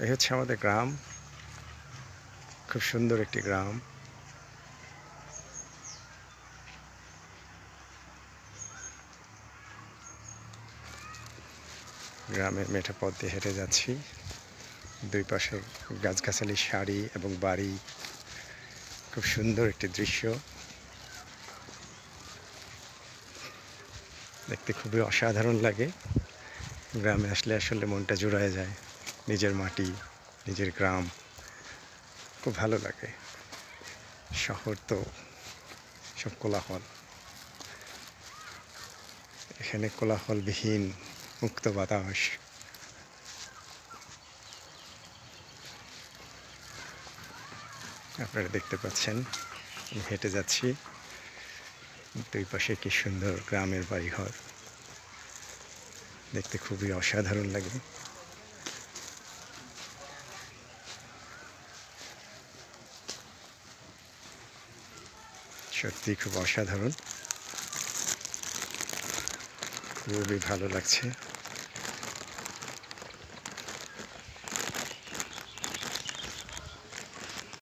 এই হচ্ছে আমাদের গ্রাম। খুব সুন্দর একটি গ্রাম। গ্রামের মেঠো পথ দিয়ে হেঁটে যাচ্ছি। দুই পাশে গাছগাছালির সারি এবং বাড়ি। খুব সুন্দর একটি দৃশ্য। দেখতে খুবই অসাধারণ লাগে। গ্রামে আসলে আসলে মনটা জুড়ায় যায়। নিজের মাটি, নিজের গ্রাম খুব ভালো লাগে। শহর তো সব কোলাহল। এখানে কোলাহলবিহীন মুক্ত বাতাস। আপনারা দেখতে পাচ্ছেন আমি হেঁটে যাচ্ছি। দুই পাশে কি সুন্দর গ্রামের বাড়িঘর। দেখতে খুবই অসাধারণ লাগে। সত্যি খুব অসাধারণ। খুবই ভালো লাগছে।